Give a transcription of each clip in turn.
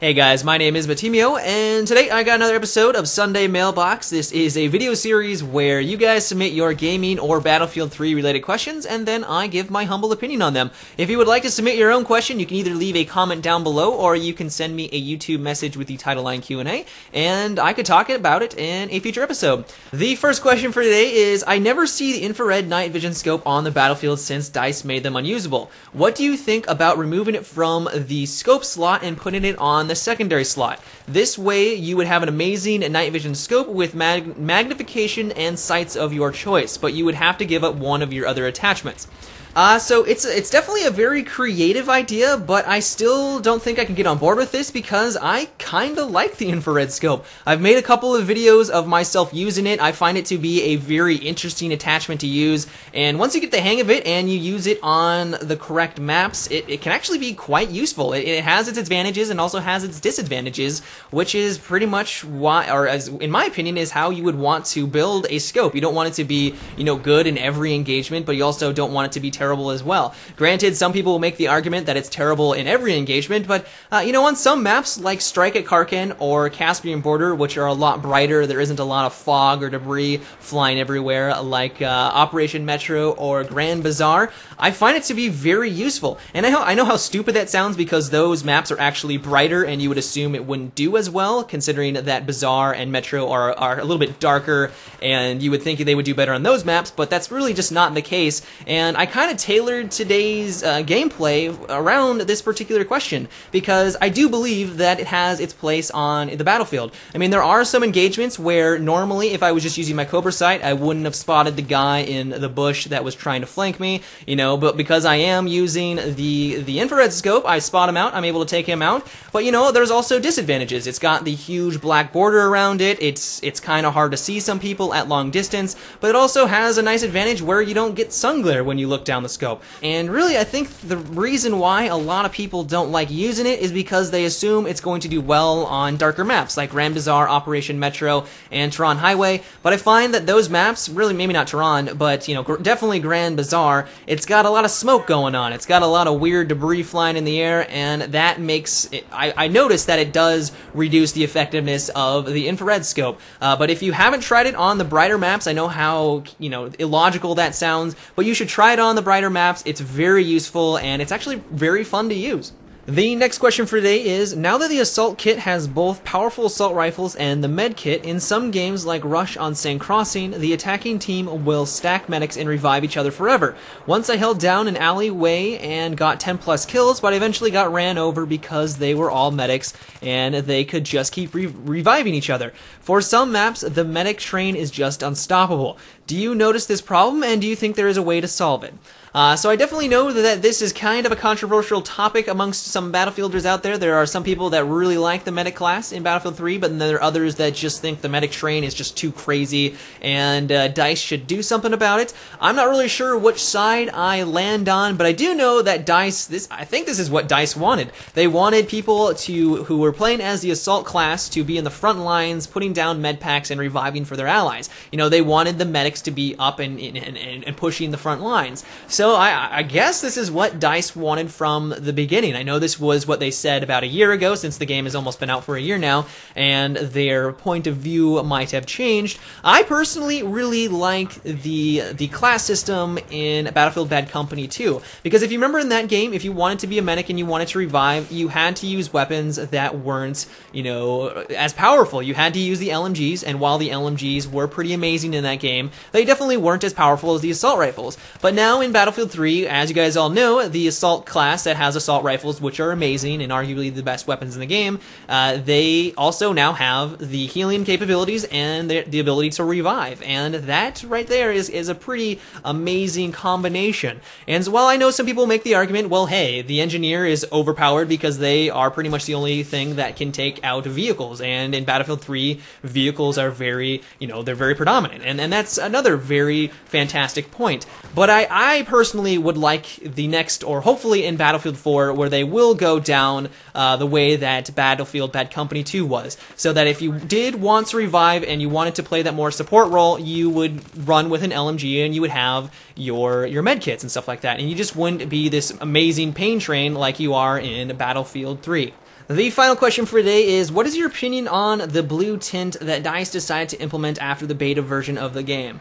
Hey guys, my name is Batimio, and today I got another episode of Sunday Mailbox. This is a video series where you guys submit your gaming or Battlefield 3 related questions, and then I give my humble opinion on them. If you would like to submit your own question, you can either leave a comment down below, or you can send me a YouTube message with the title line Q&A, and I could talk about it in a future episode. The first question for today is, I never see the infrared night vision scope on the Battlefield since DICE made them unusable. What do you think about removing it from the scope slot and putting it on the secondary slot? This way you would have an amazing night vision scope with magnification and sights of your choice, but you would have to give up one of your other attachments. So it's definitely a very creative idea, but I still don't think I can get on board with this because I kinda like the infrared scope. I've made a couple of videos of myself using it. I find it to be a very interesting attachment to use, and once you get the hang of it and you use it on the correct maps, it can actually be quite useful. It has its advantages and also has its disadvantages, which is pretty much why, or as in my opinion, is how you would want to build a scope. You don't want it to be, good in every engagement, but you also don't want it to be terrible as well. Granted, some people will make the argument that it's terrible in every engagement, but on some maps like Strike at Karkin or Caspian Border, which are a lot brighter, there isn't a lot of fog or debris flying everywhere like Operation Metro or Grand Bazaar, I find it to be very useful. And I know how stupid that sounds because those maps are actually brighter and you would assume it wouldn't do as well, considering that Bazaar and Metro are a little bit darker and you would think they would do better on those maps, but that's really just not the case. And I kind of tailored today's gameplay around this particular question because I do believe that it has its place on the battlefield. I mean, there are some engagements where normally if I was just using my Cobra sight, I wouldn't have spotted the guy in the bush that was trying to flank me, but because I am using the infrared scope, I spot him out, I'm able to take him out. But there's also disadvantages. It's got the huge black border around it, it's kind of hard to see some people at long distance, but it also has a nice advantage where you don't get sun glare when you look down the scope. And really, I think the reason why a lot of people don't like using it is because they assume it's going to do well on darker maps like Grand Bazaar, Operation Metro, and Tehran Highway, but I find that those maps, really maybe not Tehran, but definitely Grand Bazaar, it's got a lot of smoke going on, it's got a lot of weird debris flying in the air, and that makes it, I noticed that it does reduce the effectiveness of the infrared scope. But if you haven't tried it on the brighter maps, I know how illogical that sounds, but you should try it on the brighter maps. It's very useful and it's actually very fun to use. The next question for today is, now that the assault kit has both powerful assault rifles and the med kit, in some games like Rush on Sand Crossing, the attacking team will stack medics and revive each other forever. Once I held down an alleyway and got 10 plus kills, but I eventually got ran over because they were all medics and they could just keep reviving each other. For some maps, the medic train is just unstoppable. Do you notice this problem, and do you think there is a way to solve it? So I definitely know that this is kind of a controversial topic amongst some Battlefielders out there. There are some people that really like the medic class in Battlefield 3, but then there are others that just think the medic train is just too crazy and DICE should do something about it. I'm not really sure which side I land on, but I do know that DICE, I think this is what DICE wanted. They wanted people who were playing as the assault class to be in the front lines, putting down med packs and reviving for their allies. They wanted the medics to be up and pushing the front lines. So I guess this is what DICE wanted from the beginning. I know this was what they said about a year ago, since the game has almost been out for a year now, and their point of view might have changed. I personally really like the class system in Battlefield Bad Company 2, because if you remember in that game, if you wanted to be a medic and you wanted to revive, you had to use weapons that weren't, as powerful. You had to use the LMGs, and while the LMGs were pretty amazing in that game, they definitely weren't as powerful as the assault rifles. But now in Battlefield 3, as you guys all know, the assault class that has assault rifles, which are amazing and arguably the best weapons in the game, they also now have the healing capabilities and the ability to revive, and that right there is a pretty amazing combination. And so while I know some people make the argument, well, hey, the engineer is overpowered because they are pretty much the only thing that can take out vehicles, and in Battlefield 3, vehicles are very, they're very predominant, and that's another very fantastic point. But I personally would like the next, or hopefully in Battlefield 4, where they will go down the way that Battlefield Bad Company 2 was, so that if you did want to revive and you wanted to play that more support role, you would run with an LMG and you would have your med kits and stuff like that, and you just wouldn't be this amazing pain train like you are in Battlefield 3. The final question for today is, what is your opinion on the blue tint that DICE decided to implement after the beta version of the game?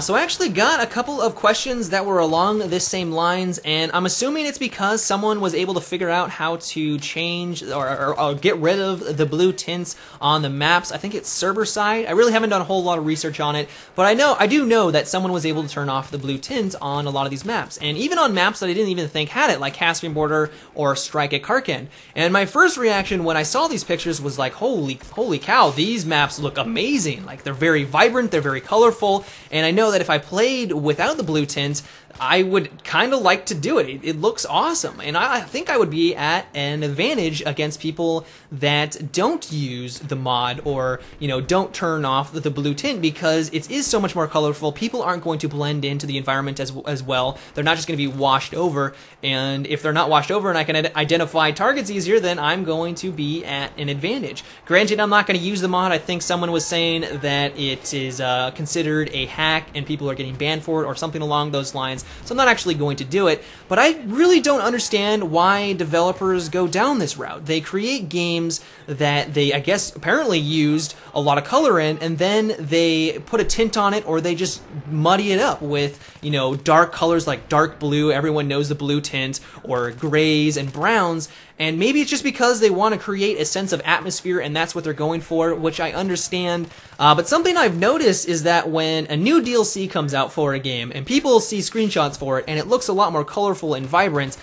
So I actually got a couple of questions that were along this same lines, and I'm assuming it's because someone was able to figure out how to change or get rid of the blue tints on the maps. I think it's server side. I really haven't done a whole lot of research on it, but I do know that someone was able to turn off the blue tints on a lot of these maps, and even on maps that I didn't even think had it, like Caspian Border or Strike at Karkin. And my first reaction when I saw these pictures was like, holy cow, these maps look amazing. Like, they're very vibrant, they're very colorful, and I know that if I played without the blue tint, I would kind of like to do it. It looks awesome, and I think I would be at an advantage against people that don't use the mod or, you know, don't turn off the blue tint, because it is so much more colorful. People aren't going to blend into the environment as well. They're not just going to be washed over, and if they're not washed over and I can identify targets easier, then I'm going to be at an advantage. Granted, I'm not going to use the mod. I think someone was saying that it is considered a hack and people are getting banned for it or something along those lines. So I'm not actually going to do it, but I really don't understand why developers go down this route. They create games that they, I guess, apparently used a lot of color in, and then they put a tint on it, or they just muddy it up with, you know, dark colors like dark blue. Everyone knows the blue tint, or grays and browns. And maybe it's just because they want to create a sense of atmosphere, and that's what they're going for, which I understand. But something I've noticed is that when a new DLC comes out for a game, and people see screenshots for it, and it looks a lot more colorful and vibrant,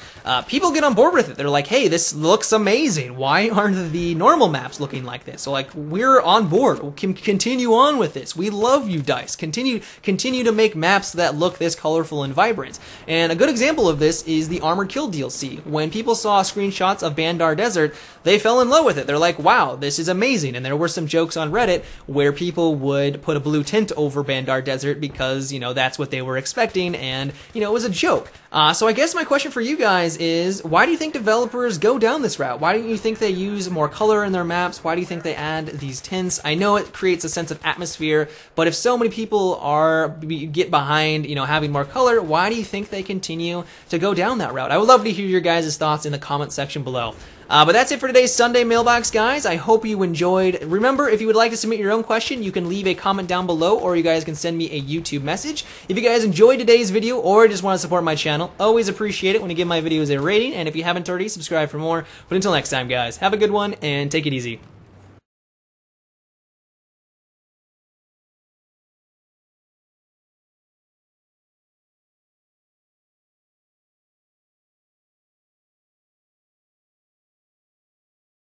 people get on board with it. They're like, hey, this looks amazing. Why aren't the normal maps looking like this? So, like, we're on board. We can continue on with this. We love you, DICE. Continue to make maps that look this colorful and vibrant. And a good example of this is the Armored Kill DLC. When people saw screenshots of Bandar Desert, they fell in love with it. They're like, wow, this is amazing. And there were some jokes on Reddit where people would put a blue tint over Bandar Desert because, you know, that's what they were expecting, and, you know, it was a joke. So I guess my question for you guys is, why do you think developers go down this route? Why don't you think they use more color in their maps? Why do you think they add these tints? I know it creates a sense of atmosphere, but if so many people get behind, you know, having more color, why do you think they continue to go down that route? I would love to hear your guys' thoughts in the comment section below. But that's it for today's Sunday Mailbox, guys. I hope you enjoyed. Remember, if you would like to submit your own question, you can leave a comment down below, or you guys can send me a YouTube message. If you guys enjoyed today's video or just want to support my channel, always appreciate it when you give my videos a rating, and if you haven't already, subscribe for more. But until next time, guys, have a good one and take it easy.